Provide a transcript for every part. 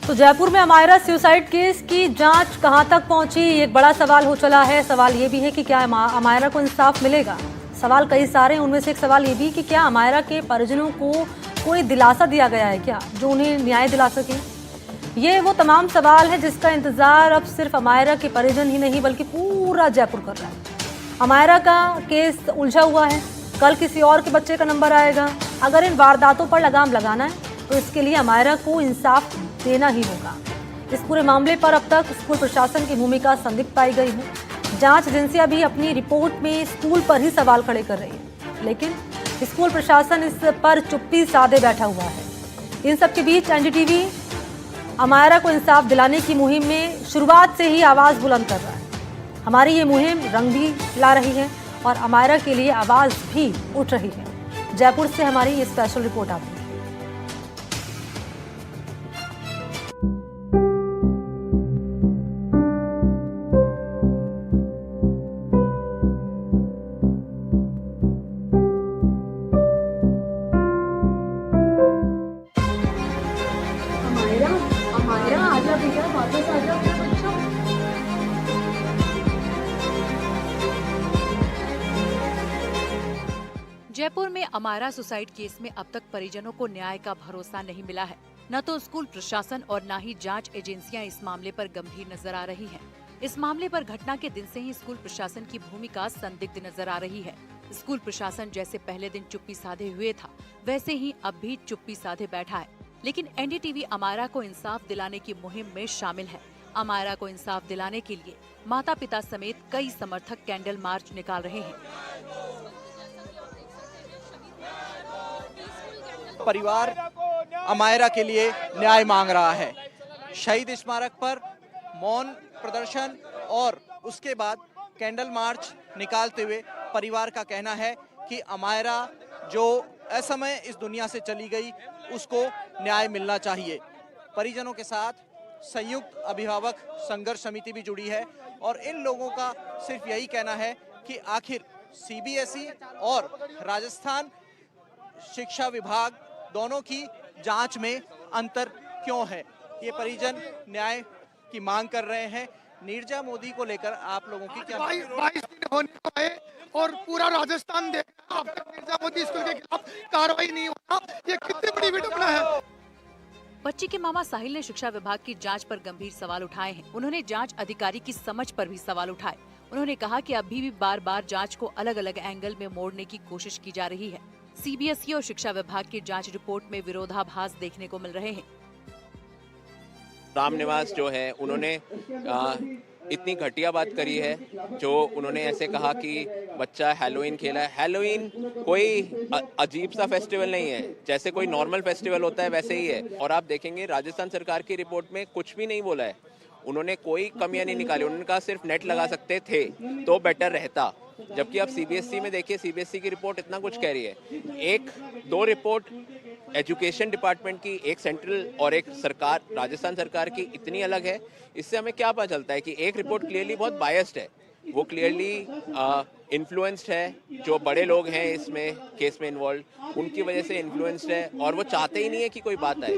तो जयपुर में Amayra suicide case की जांच कहां तक पहुंची, एक बड़ा सवाल हो चला है। सवाल ये भी है कि क्या अमायरा को इंसाफ मिलेगा। सवाल कई सारे हैं, उनमें से एक सवाल ये भी कि क्या अमायरा के परिजनों को कोई दिलासा दिया गया है क्या, जो उन्हें न्याय दिला सके। ये वो तमाम सवाल है जिसका इंतजार अब सिर्फ अमायरा के परिजन ही नहीं बल्कि पूरा जयपुर कर रहा है। अमायरा का केस उलझा हुआ है, कल किसी और के बच्चे का नंबर आएगा। अगर इन वारदातों पर लगाम लगाना है तो इसके लिए अमायरा को इंसाफ देना ही होगा। इस पूरे मामले पर अब तक स्कूल प्रशासन की भूमिका संदिग्ध पाई गई है। जांच एजेंसियां भी अपनी रिपोर्ट में स्कूल पर ही सवाल खड़े कर रही है, लेकिन स्कूल प्रशासन इस पर चुप्पी साधे बैठा हुआ है। इन सब के बीच एनडीटीवी अमायरा को इंसाफ दिलाने की मुहिम में शुरुआत से ही आवाज बुलंद कर रहा है। हमारी ये मुहिम रंग भी ला रही है और अमायरा के लिए आवाज भी उठ रही है। जयपुर से हमारी ये स्पेशल रिपोर्ट आती है। अमायरा आजा बेटा, वापस आजा अपना बच्चा। जयपुर में अमायरा सुसाइड केस में अब तक परिजनों को न्याय का भरोसा नहीं मिला है। न तो स्कूल प्रशासन और न ही जांच एजेंसियां इस मामले पर गंभीर नजर आ रही हैं। इस मामले पर घटना के दिन से ही स्कूल प्रशासन की भूमिका संदिग्ध नजर आ रही है। स्कूल प्रशासन जैसे पहले दिन चुप्पी साधे हुए था, वैसे ही अब भी चुप्पी साधे बैठा है। लेकिन एनडीटीवी अमायरा को इंसाफ दिलाने की मुहिम में शामिल है। अमायरा को इंसाफ दिलाने के लिए माता पिता समेत कई समर्थक कैंडल मार्च निकाल रहे हैं। परिवार अमायरा के लिए न्याय मांग रहा है। शहीद स्मारक पर मौन प्रदर्शन और उसके बाद कैंडल मार्च निकालते हुए परिवार का कहना है कि अमायरा जो असमय इस दुनिया से चली गई, उसको न्याय मिलना चाहिए। परिजनों के साथ संयुक्त अभिभावक संघर्ष समिति भी जुड़ी है और इन लोगों का सिर्फ यही कहना है कि आखिर सीबीएसई और राजस्थान शिक्षा विभाग दोनों की जांच में अंतर क्यों है। ये परिजन न्याय की मांग कर रहे हैं। नीरजा मोदी को लेकर आप लोगों की क्या 22 दिन होने को है और पूरा राजस्थान देख रहा है, अब तक नीरजा मोदी स्कूल के खिलाफ कार्रवाई नहीं होना, ये कितनी बड़ी विडंबना है। बच्ची के मामा साहिल ने शिक्षा विभाग की जांच पर गंभीर सवाल उठाए हैं। उन्होंने जांच अधिकारी की समझ पर भी सवाल उठाए। उन्होंने कहा कि अभी भी बार बार जांच को अलग अलग एंगल में मोड़ने की कोशिश की जा रही है। सीबीएसई और शिक्षा विभाग की जांच रिपोर्ट में विरोधाभास देखने को मिल रहे हैं। रामनिवास जो है उन्होंने इतनी घटिया बात करी है, जो उन्होंने ऐसे कहा कि बच्चा हैलोवीन खेला है। हैलोवीन कोई अजीब सा फेस्टिवल नहीं है, जैसे कोई नॉर्मल फेस्टिवल होता है वैसे ही है। और आप देखेंगे राजस्थान सरकार की रिपोर्ट में कुछ भी नहीं बोला है, उन्होंने कोई कमियां नहीं निकाली। उन्होंने कहा सिर्फ नेट लगा सकते थे तो बेटर रहता। जबकि आप सीबीएसई में देखिए, सीबीएसई की रिपोर्ट इतना कुछ कह रही है। एक दो रिपोर्ट एजुकेशन डिपार्टमेंट की, एक सेंट्रल और एक सरकार राजस्थान सरकार की इतनी अलग है। इससे हमें क्या पता चलता है कि एक रिपोर्ट क्लियरली बहुत बायस्ड है, वो क्लियरली इन्फ्लुएंस्ड है। जो बड़े लोग हैं इसमें केस में इन्वॉल्व, उनकी वजह से इन्फ्लुएंस्ड है और वो चाहते ही नहीं है कि कोई बात आए।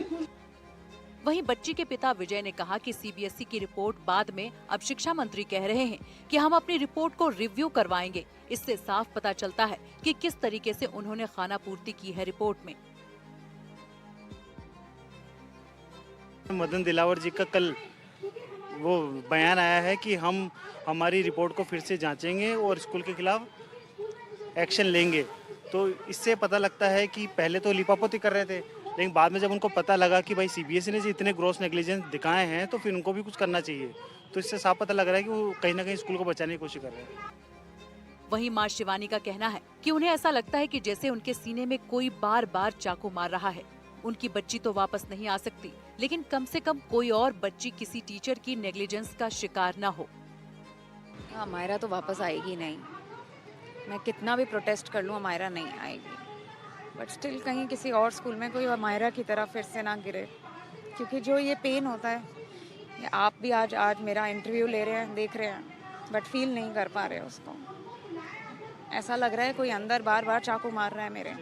वहीं बच्ची के पिता विजय ने कहा कि सीबीएसई की रिपोर्ट बाद में अब शिक्षा मंत्री कह रहे हैं कि हम अपनी रिपोर्ट को रिव्यू करवाएंगे। इससे साफ पता चलता है कि किस तरीके से उन्होंने खानापूर्ति की है रिपोर्ट में। मदन दिलावर जी का कल वो बयान आया है कि हम हमारी रिपोर्ट को फिर से जांचेंगे और स्कूल के खिलाफ एक्शन लेंगे। तो इससे पता लगता है कि पहले तो लिपापोती कर रहे थे, लेकिन बाद में जब उनको पता लगा कि भाई सीबीएसई ने जो इतने ग्रॉस नेग्लिजेंस दिखाए हैं तो फिर उनको भी कुछ करना चाहिए। तो इससे साफ पता लग रहा है कि वो कहीं ना कहीं स्कूल को बचाने की कोशिश कर रहे हैं। वहीं मां शिवानी का कहना है कि उन्हें ऐसा लगता है कि जैसे उनके सीने में कोई बार बार चाकू मार रहा है। उनकी बच्ची तो वापस नहीं आ सकती, लेकिन कम से कम कोई और बच्ची किसी टीचर की नेग्लिजेंस का शिकार न हो। अमायरा तो वापस आएगी नहीं, मैं कितना भी प्रोटेस्ट कर लूँ अमायरा नहीं आएगी। बट स्टिल कहीं किसी और स्कूल में कोई अमायरा की तरह फिर से ना गिरे, क्योंकि जो ये पेन होता है, ये आप भी आज मेरा इंटरव्यू ले रहे हैं, देख रहे हैं, बट फील नहीं कर पा रहे उसको। ऐसा लग रहा है कोई अंदर बार बार चाकू मार रहा है मेरे।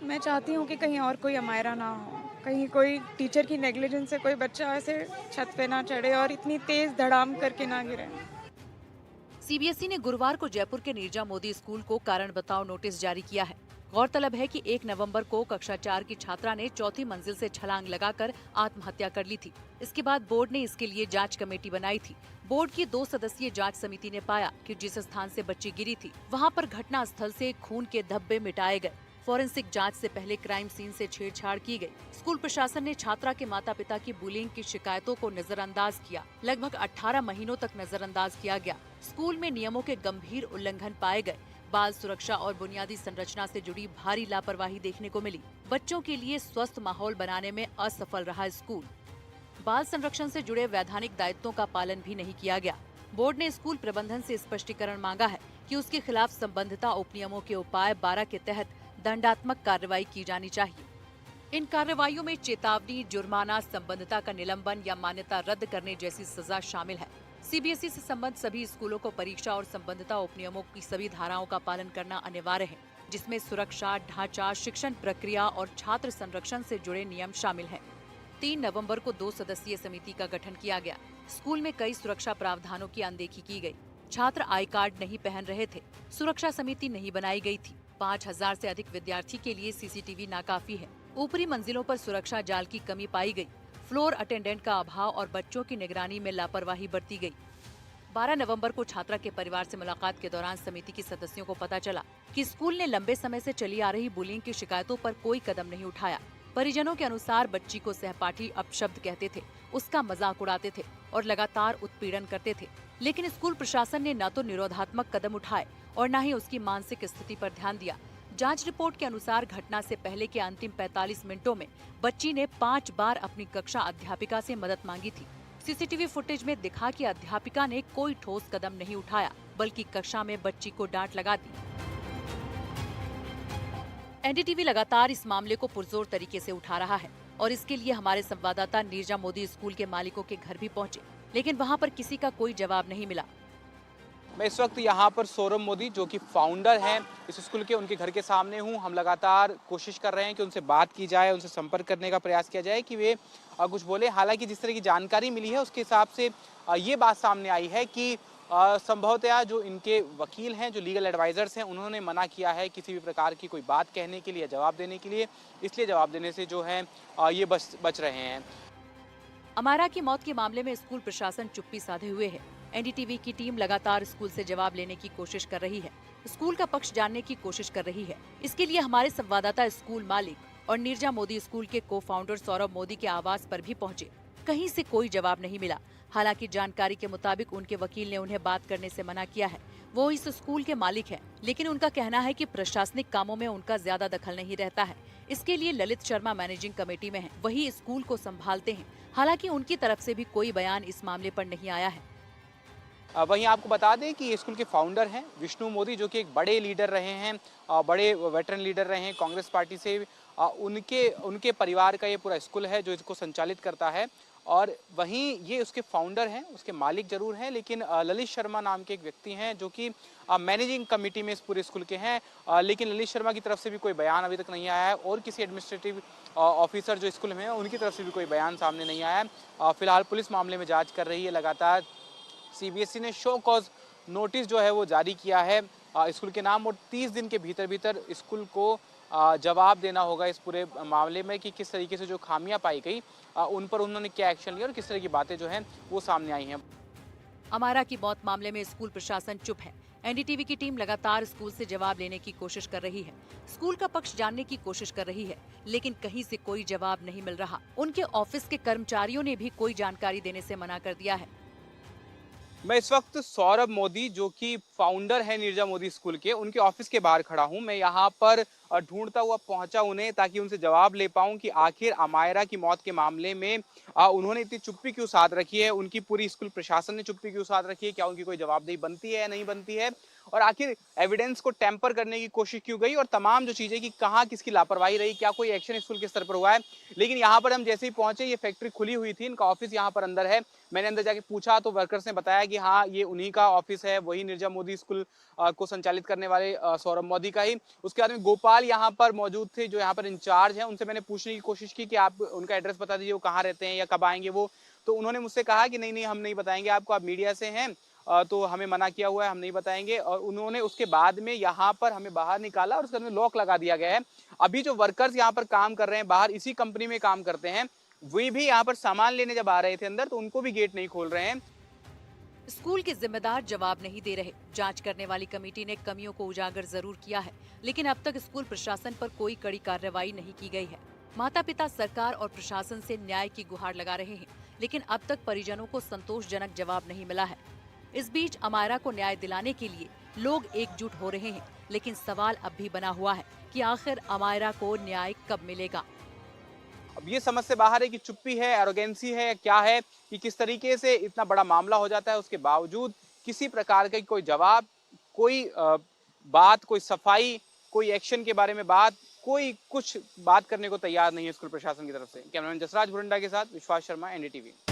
मैं चाहती हूँ कि कहीं और कोई अमायरा ना हो। कहीं कोई टीचर की नेग्लिजेंस से कोई बच्चा ऐसे छत पे ना चढ़े और इतनी तेज धड़ाम करके ना गिरे। सीबीएसई ने गुरुवार को जयपुर के नीरजा मोदी स्कूल को कारण बताओ नोटिस जारी किया है। गौरतलब है कि 1 नवंबर को कक्षा 4 की छात्रा ने चौथी मंजिल से छलांग लगाकर आत्महत्या कर ली थी। इसके बाद बोर्ड ने इसके लिए जांच कमेटी बनाई थी। बोर्ड की 2 सदस्यीय जांच समिति ने पाया कि जिस स्थान से बच्ची गिरी थी वहां पर घटना स्थल से खून के धब्बे मिटाए गए। फॉरेंसिक जांच से पहले क्राइम सीन से छेड़छाड़ की गई। स्कूल प्रशासन ने छात्रा के माता पिता की बुलिंग की शिकायतों को नजरअंदाज किया। लगभग 18 महीनों तक नजरअंदाज किया गया। स्कूल में नियमों के गंभीर उल्लंघन पाए गए। बाल सुरक्षा और बुनियादी संरचना से जुड़ी भारी लापरवाही देखने को मिली। बच्चों के लिए स्वस्थ माहौल बनाने में असफल रहा स्कूल। बाल संरक्षण से जुड़े वैधानिक दायित्वों का पालन भी नहीं किया गया। बोर्ड ने स्कूल प्रबंधन से स्पष्टीकरण मांगा है कि उसके खिलाफ संबंधिता उपनियमों के उपाय 12 के तहत दंडात्मक कार्रवाई की जानी चाहिए। इन कार्रवाइयों में चेतावनी, जुर्माना, संबंधिता का निलंबन या मान्यता रद्द करने जैसी सजा शामिल है। सीबीएसई से संबद्ध सभी स्कूलों को परीक्षा और संबंधिता उपनियमों की सभी धाराओं का पालन करना अनिवार्य है, जिसमें सुरक्षा, ढांचा, शिक्षण प्रक्रिया और छात्र संरक्षण से जुड़े नियम शामिल हैं। 3 नवंबर को 2 सदस्यीय समिति का गठन किया गया। स्कूल में कई सुरक्षा प्रावधानों की अनदेखी की गई। छात्र आई कार्ड नहीं पहन रहे थे। सुरक्षा समिति नहीं बनाई गई थी। 5000 से अधिक विद्यार्थी के लिए सीसीटीवी नाकाफी है। ऊपरी मंजिलों पर सुरक्षा जाल की कमी पाई गई। फ्लोर अटेंडेंट का अभाव और बच्चों की निगरानी में लापरवाही बरती गई। 12 नवंबर को छात्रा के परिवार से मुलाकात के दौरान समिति के सदस्यों को पता चला कि स्कूल ने लंबे समय से चली आ रही बुलिंग की शिकायतों पर कोई कदम नहीं उठाया। परिजनों के अनुसार बच्ची को सहपाठी अपशब्द कहते थे, उसका मजाक उड़ाते थे और लगातार उत्पीड़न करते थे। लेकिन स्कूल प्रशासन ने न तो निरोधात्मक कदम उठाए और न ही उसकी मानसिक स्थिति पर ध्यान दिया। जांच रिपोर्ट के अनुसार घटना से पहले के अंतिम 45 मिनटों में बच्ची ने 5 बार अपनी कक्षा अध्यापिका से मदद मांगी थी। सीसीटीवी फुटेज में दिखा कि अध्यापिका ने कोई ठोस कदम नहीं उठाया, बल्कि कक्षा में बच्ची को डांट लगा दी। एनडीटीवी लगातार इस मामले को पुरजोर तरीके से उठा रहा है और इसके लिए हमारे संवाददाता नीरजा मोदी स्कूल के मालिकों के घर भी पहुंचे, लेकिन वहां पर किसी का कोई जवाब नहीं मिला। मैं इस वक्त यहाँ पर सौरभ मोदी जो कि फाउंडर हैं इस स्कूल के, उनके घर के सामने हूँ। हम लगातार कोशिश कर रहे हैं कि उनसे बात की जाए, उनसे संपर्क करने का प्रयास किया जाए कि वे कुछ बोले। हालांकि जिस तरह की जानकारी मिली है उसके हिसाब से ये बात सामने आई है कि संभवतः जो इनके वकील हैं, जो लीगल एडवाइजर्स हैं, उन्होंने मना किया है किसी भी प्रकार की कोई बात कहने के लिए, जवाब देने के लिए। इसलिए जवाब देने से जो है ये बच रहे हैं। अमायरा की मौत के मामले में स्कूल प्रशासन चुप्पी साधे हुए है। एनडीटीवी की टीम लगातार स्कूल से जवाब लेने की कोशिश कर रही है, स्कूल का पक्ष जानने की कोशिश कर रही है। इसके लिए हमारे संवाददाता स्कूल मालिक और नीरजा मोदी स्कूल के को-फाउंडर सौरभ मोदी के आवास पर भी पहुंचे। कहीं से कोई जवाब नहीं मिला। हालांकि जानकारी के मुताबिक उनके वकील ने उन्हें बात करने से मना किया है। वो इस स्कूल के मालिक हैं, लेकिन उनका कहना है कि प्रशासनिक कामों में उनका ज्यादा दखल नहीं रहता है। इसके लिए ललित शर्मा मैनेजिंग कमेटी में हैं, वही स्कूल को संभालते हैं। हालांकि उनकी तरफ से भी कोई बयान इस मामले पर नहीं आया है। वहीं आपको बता दें कि स्कूल के फाउंडर हैं विष्णु मोदी, जो कि एक बड़े लीडर रहे हैं, बड़े वेटरन लीडर रहे हैं कांग्रेस पार्टी से। उनके परिवार का ये पूरा स्कूल है जो इसको संचालित करता है। और वहीं ये उसके फाउंडर हैं, उसके मालिक जरूर हैं, लेकिन ललित शर्मा नाम के एक व्यक्ति हैं जो कि मैनेजिंग कमेटी में इस पूरे स्कूल के हैं। लेकिन ललित शर्मा की तरफ से भी कोई बयान अभी तक नहीं आया है और किसी एडमिनिस्ट्रेटिव ऑफिसर जो स्कूल में है उनकी तरफ से भी कोई बयान सामने नहीं आया है। फिलहाल पुलिस मामले में जाँच कर रही है। लगातार सीबीएसई ने शो कॉज नोटिस जो है वो जारी किया है स्कूल के नाम, और 30 दिन के भीतर स्कूल को जवाब देना होगा इस पूरे मामले में कि किस तरीके से जो खामियां पाई गई उन पर उन्होंने क्या एक्शन लिया और किस तरह की बातें जो हैं वो सामने आई हैं। अमायरा की मौत मामले में स्कूल प्रशासन चुप है। एनडीटीवी की टीम लगातार स्कूल से जवाब लेने की कोशिश कर रही है, स्कूल का पक्ष जानने की कोशिश कर रही है, लेकिन कहीं से कोई जवाब नहीं मिल रहा। उनके ऑफिस के कर्मचारियों ने भी कोई जानकारी देने से मना कर दिया है। मैं इस वक्त सौरभ मोदी जो कि फाउंडर है नीरजा मोदी स्कूल के, उनके ऑफिस के बाहर खड़ा हूं। मैं यहां पर ढूंढता हुआ पहुंचा उन्हें ताकि उनसे जवाब ले पाऊं कि आखिर अमायरा की मौत के मामले में उन्होंने इतनी चुप्पी क्यों साध रखी है, उनकी पूरी स्कूल प्रशासन ने चुप्पी क्यों साध रखी है, क्या उनकी कोई जवाबदेही बनती है या नहीं बनती है। और आखिर एविडेंस को टेम्पर करने की कोशिश क्यों गई और तमाम जो चीजें कि कहाँ किसकी लापरवाही रही, क्या कोई एक्शन स्कूल के स्तर पर हुआ है। लेकिन यहाँ पर हम जैसे ही पहुंचे, ये फैक्ट्री खुली हुई थी, इनका ऑफिस यहाँ पर अंदर है। मैंने अंदर जाके पूछा तो वर्कर्स ने बताया कि हाँ ये उन्हीं का ऑफिस है, वही नीरजा मोदी स्कूल को संचालित करने वाले सौरभ मोदी का ही। उसके बाद में गोपाल यहाँ पर मौजूद थे जो यहाँ पर इंचार्ज हैं, उनसे मैंने पूछने की कोशिश की कि आप उनका एड्रेस बता दीजिए, वो कहाँ रहते हैं या कब आएंगे वो। तो उन्होंने मुझसे कहा कि नहीं हम नहीं बताएंगे आपको, आप मीडिया से हैं तो हमें मना किया हुआ है, हम नहीं बताएंगे। और उन्होंने उसके बाद में यहाँ पर हमें बाहर निकाला और उसके बाद में लॉक लगा दिया गया है। अभी जो वर्कर्स यहाँ पर काम कर रहे हैं, बाहर इसी कंपनी में काम करते हैं, वे भी यहाँ पर सामान लेने जब आ रहे थे अंदर तो उनको भी गेट नहीं खोल रहे हैं। स्कूल के जिम्मेदार जवाब नहीं दे रहे। जांच करने वाली कमेटी ने कमियों को उजागर जरूर किया है, लेकिन अब तक स्कूल प्रशासन पर कोई कड़ी कार्रवाई नहीं की गई है। माता पिता सरकार और प्रशासन से न्याय की गुहार लगा रहे हैं, लेकिन अब तक परिजनों को संतोषजनक जवाब नहीं मिला है। इस बीच अमायरा को न्याय दिलाने के लिए लोग एकजुट हो रहे हैं, लेकिन सवाल अब भी बना हुआ है कि आखिर अमायरा को न्याय कब मिलेगा। अब ये समझ से बाहर है कि चुप्पी है, एरोगेंसी है, क्या है कि किस तरीके से इतना बड़ा मामला हो जाता है, उसके बावजूद किसी प्रकार का कोई जवाब, कोई बात, कोई सफाई, कोई एक्शन के बारे में बात, कोई कुछ बात करने को तैयार नहीं है स्कूल प्रशासन की तरफ से। कैमरामैन जसराज भुरंडा के साथ विश्वास शर्मा, NDTV।